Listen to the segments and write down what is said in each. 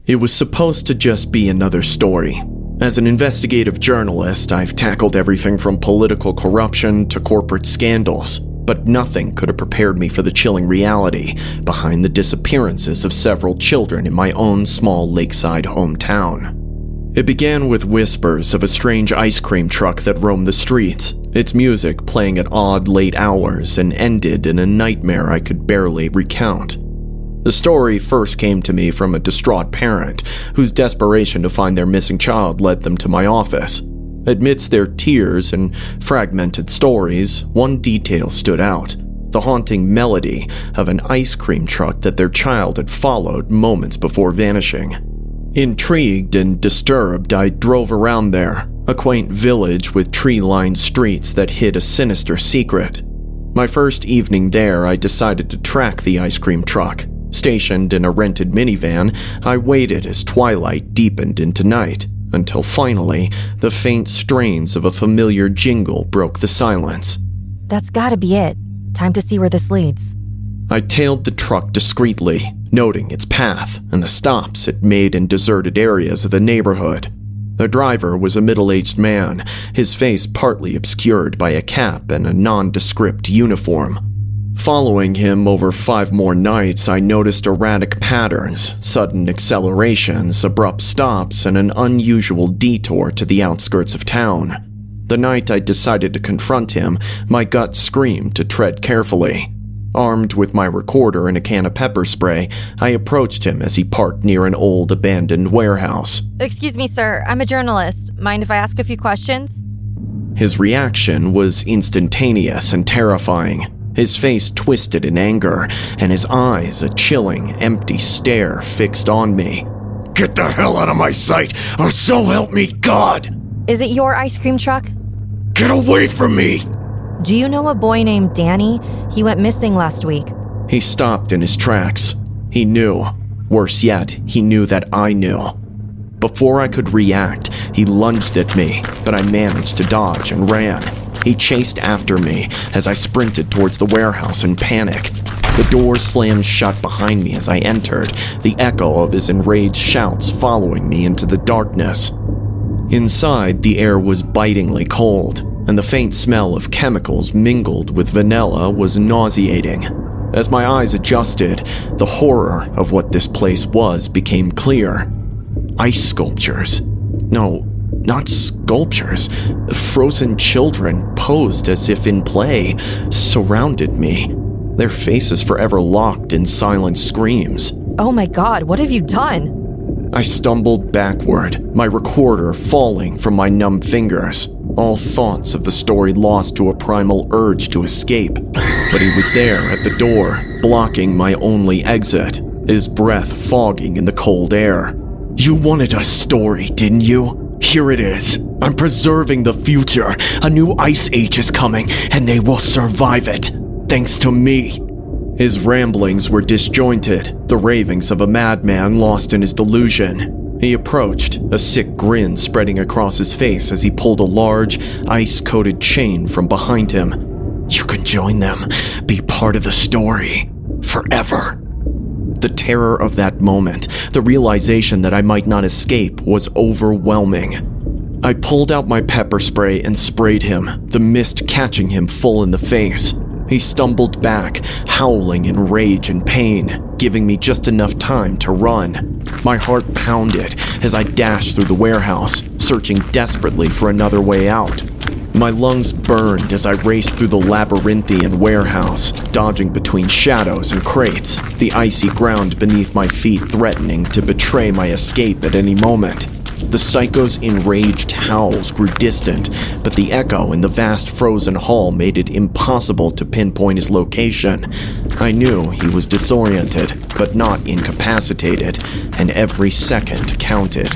It was supposed to just be another story. As an investigative journalist, I've tackled everything from political corruption to corporate scandals, but nothing could have prepared me for the chilling reality behind the disappearances of several children in my own small lakeside hometown. It began with whispers of a strange ice cream truck that roamed the streets, its music playing at odd late hours, and ended in a nightmare I could barely recount. The story first came to me from a distraught parent whose desperation to find their missing child led them to my office. Amidst their tears and fragmented stories, one detail stood out: the haunting melody of an ice cream truck that their child had followed moments before vanishing. Intrigued and disturbed, I drove around there, a quaint village with tree-lined streets that hid a sinister secret. My first evening there, I decided to track the ice cream truck. Stationed in a rented minivan, I waited as twilight deepened into night, until finally, the faint strains of a familiar jingle broke the silence. That's gotta be it. Time to see where this leads. I tailed the truck discreetly, noting its path and the stops it made in deserted areas of the neighborhood. The driver was a middle-aged man, his face partly obscured by a cap and a nondescript uniform. Following him over 5 more nights, I noticed erratic patterns, sudden accelerations, abrupt stops, and an unusual detour to the outskirts of town. The night I decided to confront him, my gut screamed to tread carefully. Armed with my recorder and a can of pepper spray, I approached him as he parked near an old abandoned warehouse. Excuse me, sir. I'm a journalist. Mind if I ask a few questions? His reaction was instantaneous and terrifying. His face twisted in anger, and his eyes a chilling, empty stare fixed on me. "Get the hell out of my sight, or so help me God!" Is it your ice cream truck? "Get away from me!" Do you know a boy named Danny? He went missing last week. He stopped in his tracks. He knew. Worse yet, he knew that I knew. Before I could react, he lunged at me, but I managed to dodge and ran. He chased after me as I sprinted towards the warehouse in panic. The door slammed shut behind me as I entered, the echo of his enraged shouts following me into the darkness. Inside, the air was bitingly cold, and the faint smell of chemicals mingled with vanilla was nauseating. As my eyes adjusted, the horror of what this place was became clear. Ice sculptures. No, not sculptures. Frozen children, posed as if in play, surrounded me, their faces forever locked in silent screams. Oh my God, what have you done? I stumbled backward, my recorder falling from my numb fingers, all thoughts of the story lost to a primal urge to escape. But he was there at the door, blocking my only exit, his breath fogging in the cold air. "You wanted a story, didn't you? Here it is. I'm preserving the future. A new ice age is coming, and they will survive it, thanks to me." His ramblings were disjointed, the ravings of a madman lost in his delusion. He approached, a sick grin spreading across his face as he pulled a large, ice-coated chain from behind him. "You can join them, be part of the story, forever." The terror of that moment, the realization that I might not escape, was overwhelming. I pulled out my pepper spray and sprayed him, the mist catching him full in the face. He stumbled back, howling in rage and pain, giving me just enough time to run. My heart pounded as I dashed through the warehouse, searching desperately for another way out. My lungs burned as I raced through the labyrinthian warehouse, dodging between shadows and crates, the icy ground beneath my feet threatening to betray my escape at any moment. The psycho's enraged howls grew distant, but the echo in the vast frozen hall made it impossible to pinpoint his location. I knew he was disoriented, but not incapacitated, and every second counted.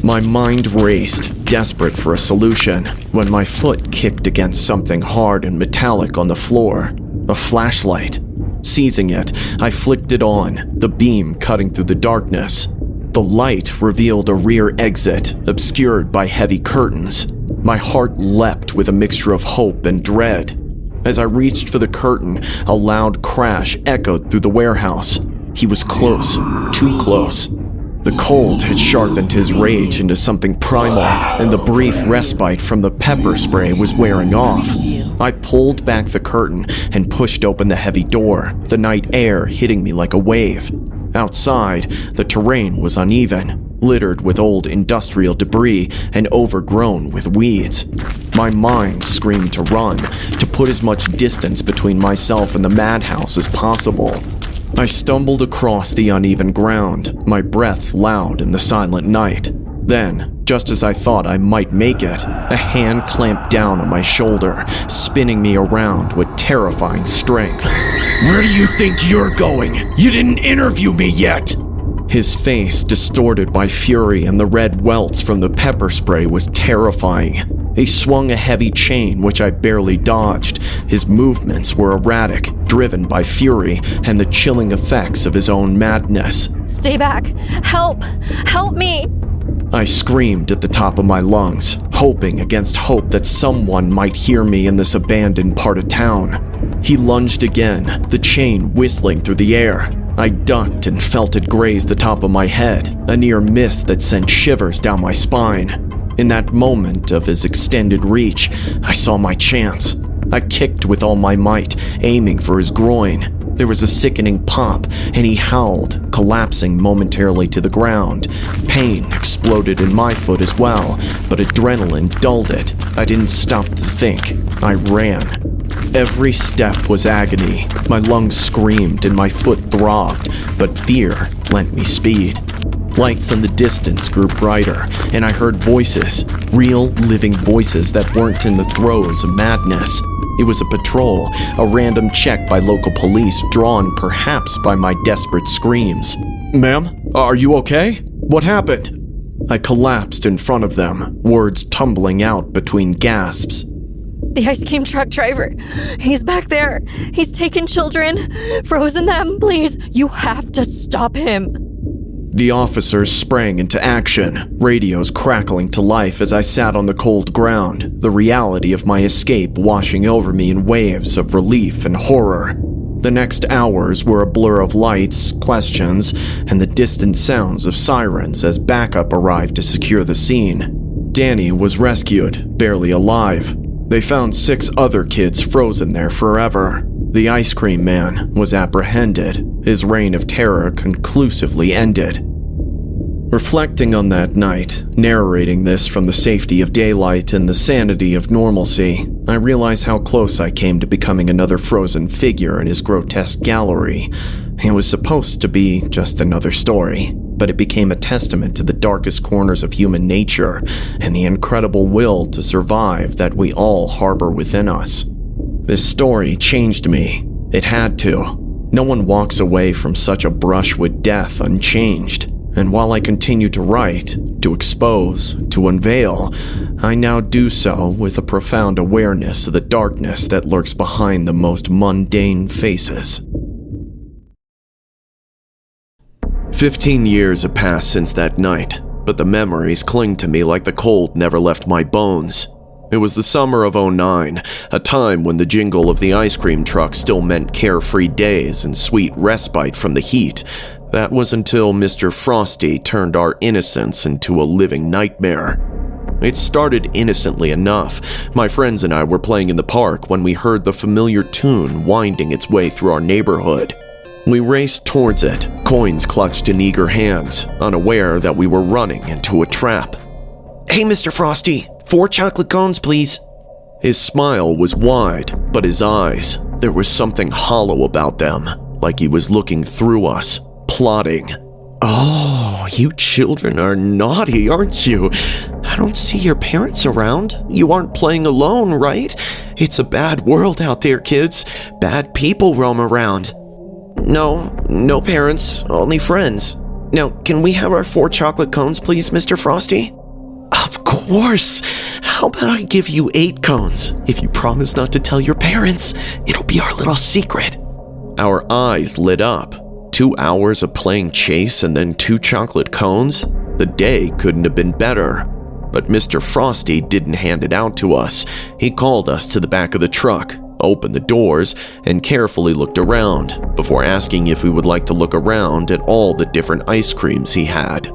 My mind raced, desperate for a solution, when my foot kicked against something hard and metallic on the floor. A flashlight. Seizing it, I flicked it on, the beam cutting through the darkness. The light revealed a rear exit, obscured by heavy curtains. My heart leapt with a mixture of hope and dread. As I reached for the curtain, a loud crash echoed through the warehouse. He was close, too close. The cold had sharpened his rage into something primal, and the brief respite from the pepper spray was wearing off. I pulled back the curtain and pushed open the heavy door, the night air hitting me like a wave. Outside, the terrain was uneven, littered with old industrial debris and overgrown with weeds. My mind screamed to run, to put as much distance between myself and the madhouse as possible. I stumbled across the uneven ground, my breath loud in the silent night. Then, just as I thought I might make it, a hand clamped down on my shoulder, spinning me around with terrifying strength. "Where do you think you're going? You didn't interview me yet!" His face, distorted by fury and the red welts from the pepper spray, was terrifying. He swung a heavy chain which I barely dodged. His movements were erratic, driven by fury and the chilling effects of his own madness. Stay back. Help! Help me! I screamed at the top of my lungs, hoping against hope that someone might hear me in this abandoned part of town. He lunged again, the chain whistling through the air. I ducked and felt it graze the top of my head, a near miss that sent shivers down my spine. In that moment of his extended reach, I saw my chance. I kicked with all my might, aiming for his groin. There was a sickening pop, and he howled, collapsing momentarily to the ground. Pain exploded in my foot as well, but adrenaline dulled it. I didn't stop to think. I ran. Every step was agony. My lungs screamed and my foot throbbed, but fear lent me speed. Lights in the distance grew brighter, and I heard voices, real, living voices that weren't in the throes of madness. It was a patrol, a random check by local police, drawn perhaps by my desperate screams. "Ma'am, are you okay? What happened?" I collapsed in front of them, words tumbling out between gasps. The ice cream truck driver. He's back there. He's taken children, frozen them. Please, you have to stop him. The officers sprang into action, radios crackling to life as I sat on the cold ground, the reality of my escape washing over me in waves of relief and horror. The next hours were a blur of lights, questions, and the distant sounds of sirens as backup arrived to secure the scene. Danny was rescued, barely alive. They found 6 other kids frozen there forever. The ice cream man was apprehended, his reign of terror conclusively ended. Reflecting on that night, narrating this from the safety of daylight and the sanity of normalcy, I realize how close I came to becoming another frozen figure in his grotesque gallery. It was supposed to be just another story, but it became a testament to the darkest corners of human nature and the incredible will to survive that we all harbor within us. This story changed me. It had to. No one walks away from such a brush with death unchanged. And while I continue to write, to expose, to unveil, I now do so with a profound awareness of the darkness that lurks behind the most mundane faces. 15 years have passed since that night, but the memories cling to me like the cold never left my bones. It was the summer of '09, a time when the jingle of the ice cream truck still meant carefree days and sweet respite from the heat. That was until Mr. Frosty turned our innocence into a living nightmare. It started innocently enough. My friends and I were playing in the park when we heard the familiar tune winding its way through our neighborhood. We raced towards it, coins clutched in eager hands, unaware that we were running into a trap. "Hey, Mr. Frosty, 4 chocolate cones, please." His smile was wide, but his eyes, there was something hollow about them, like he was looking through us, plotting. "Oh, you children are naughty, aren't you? I don't see your parents around. You aren't playing alone, right? It's a bad world out there, kids. Bad people roam around." No parents, only friends. Now, can we have our 4 chocolate cones, please, Mr. Frosty?" "Of course. How about I give you 8 cones? If you promise not to tell your parents, it'll be our little secret." Our eyes lit up. 2 hours of playing chase and then 2 chocolate cones? The day couldn't have been better. But Mr. Frosty didn't hand it out to us. He called us to the back of the truck, opened the doors, and carefully looked around before asking if we would like to look around at all the different ice creams he had.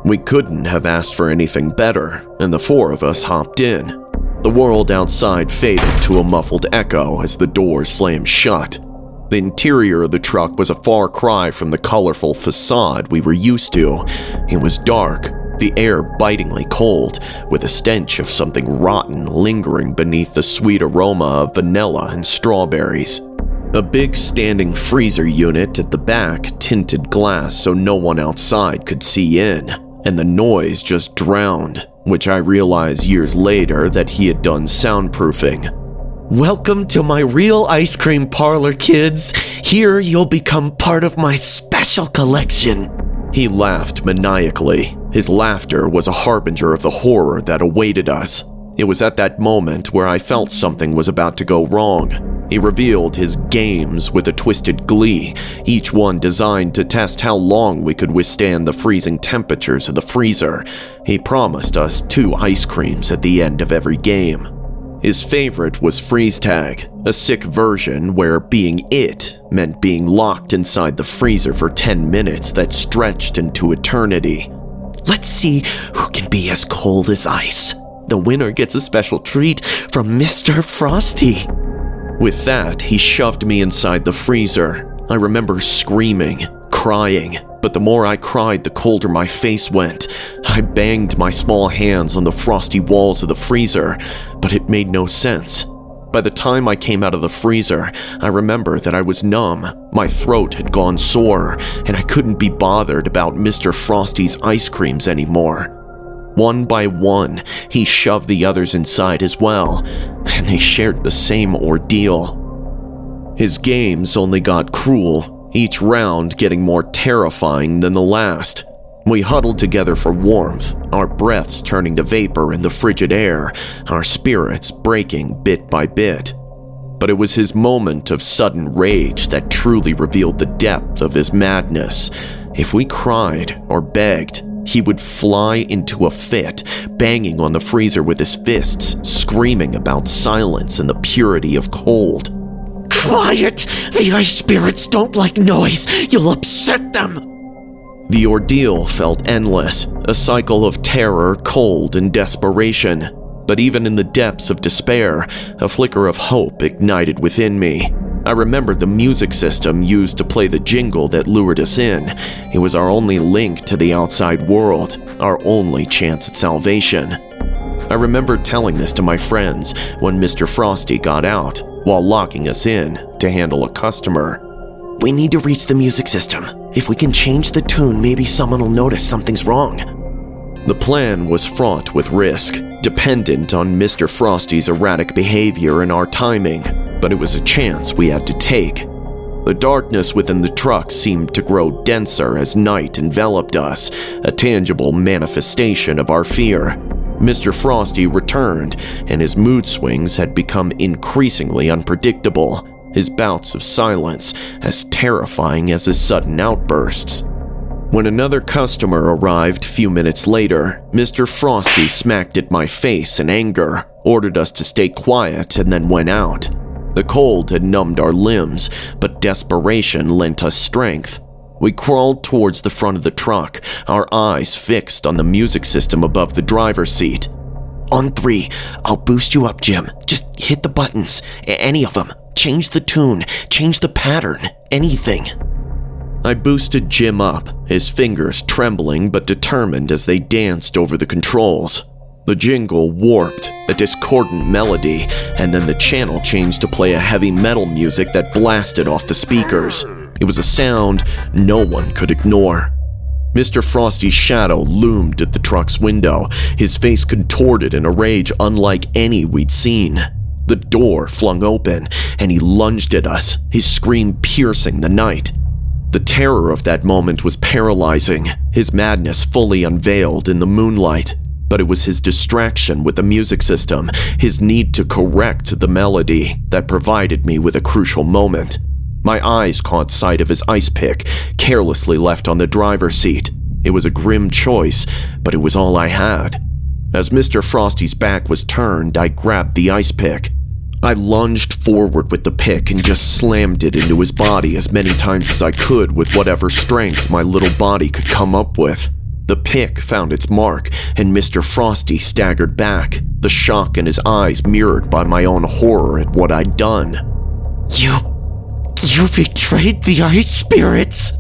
We couldn't have asked for anything better, and the four of us hopped in. The world outside faded to a muffled echo as the doors slammed shut. The interior of the truck was a far cry from the colorful facade we were used to. It was dark, the air bitingly cold, with a stench of something rotten lingering beneath the sweet aroma of vanilla and strawberries. A big standing freezer unit at the back tinted glass so no one outside could see in, and the noise just drowned, which I realized years later that he had done soundproofing. Welcome to my real ice cream parlor, kids. Here you'll become part of my special collection. He laughed maniacally. His laughter was a harbinger of the horror that awaited us. It was at that moment where I felt something was about to go wrong. He revealed his games with a twisted glee, each one designed to test how long we could withstand the freezing temperatures of the freezer. He promised us 2 ice creams at the end of every game. His favorite was freeze tag, a sick version where being it meant being locked inside the freezer for 10 minutes that stretched into eternity. Let's see who can be as cold as ice. The winner gets a special treat from Mr. Frosty. With that, he shoved me inside the freezer. I remember screaming, crying, but the more I cried, the colder my face went. I banged my small hands on the frosty walls of the freezer, but it made no sense. By the time I came out of the freezer, I remember that I was numb, my throat had gone sore, and I couldn't be bothered about Mr. Frosty's ice creams anymore. One by one, he shoved the others inside as well, and they shared the same ordeal. His games only got cruel, each round getting more terrifying than the last. We huddled together for warmth, our breaths turning to vapor in the frigid air, our spirits breaking bit by bit. But it was his moment of sudden rage that truly revealed the depth of his madness. If we cried or begged, he would fly into a fit, banging on the freezer with his fists, screaming about silence and the purity of cold. Quiet! The ice spirits don't like noise. You'll upset them. The ordeal felt endless, a cycle of terror, cold, and desperation. But even in the depths of despair, a flicker of hope ignited within me. I remembered the music system used to play the jingle that lured us in. It was our only link to the outside world, our only chance at salvation. I remembered telling this to my friends when Mr. Frosty got out, while locking us in to handle a customer. We need to reach the music system. If we can change the tune, maybe someone will notice something's wrong. The plan was fraught with risk, dependent on Mr. Frosty's erratic behavior and our timing, but it was a chance we had to take. The darkness within the truck seemed to grow denser as night enveloped us, a tangible manifestation of our fear. Mr. Frosty returned, and his mood swings had become increasingly unpredictable, his bouts of silence as terrifying as his sudden outbursts. When another customer arrived few minutes later, Mr. Frosty smacked at my face in anger, ordered us to stay quiet, and then went out. The cold had numbed our limbs, but desperation lent us strength. We crawled towards the front of the truck, our eyes fixed on the music system above the driver's seat. On 3, I'll boost you up, Jim. Just hit the buttons, any of them. Change the tune, change the pattern, anything. I boosted Jim up, his fingers trembling but determined as they danced over the controls. The jingle warped, a discordant melody, and then the channel changed to play a heavy metal music that blasted off the speakers. It was a sound no one could ignore. Mr. Frosty's shadow loomed at the truck's window, his face contorted in a rage unlike any we'd seen. The door flung open, and he lunged at us, his scream piercing the night. The terror of that moment was paralyzing, his madness fully unveiled in the moonlight. But it was his distraction with the music system, his need to correct the melody, that provided me with a crucial moment. My eyes caught sight of his ice pick, carelessly left on the driver's seat. It was a grim choice, but it was all I had. As Mr. Frosty's back was turned, I grabbed the ice pick. I lunged forward with the pick and just slammed it into his body as many times as I could with whatever strength my little body could come up with. The pick found its mark, and Mr. Frosty staggered back, the shock in his eyes mirrored by my own horror at what I'd done. You betrayed the ice spirits!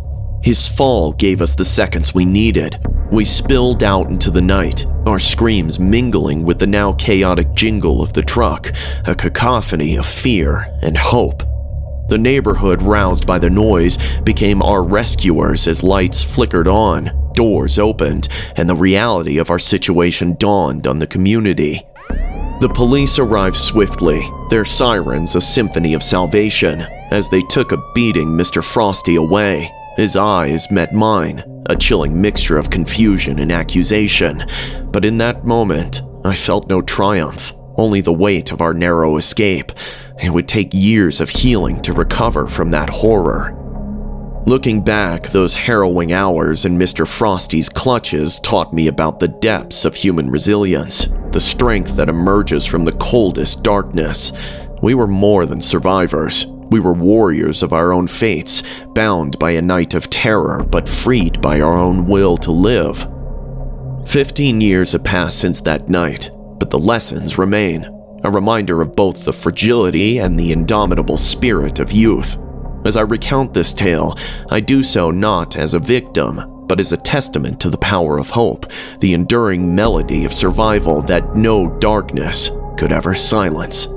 His fall gave us the seconds we needed. We spilled out into the night, our screams mingling with the now chaotic jingle of the truck, a cacophony of fear and hope. The neighborhood, roused by the noise, became our rescuers as lights flickered on, doors opened, and the reality of our situation dawned on the community. The police arrived swiftly, their sirens a symphony of salvation, as they took a beating Mr. Frosty away. His eyes met mine, a chilling mixture of confusion and accusation. But in that moment, I felt no triumph, only the weight of our narrow escape. It would take years of healing to recover from that horror. Looking back, those harrowing hours in Mr. Frosty's clutches taught me about the depths of human resilience, the strength that emerges from the coldest darkness. We were more than survivors. We were warriors of our own fates, bound by a night of terror, but freed by our own will to live. 15 years have passed since that night, but the lessons remain, a reminder of both the fragility and the indomitable spirit of youth. As I recount this tale, I do so not as a victim, but as a testament to the power of hope, the enduring melody of survival that no darkness could ever silence.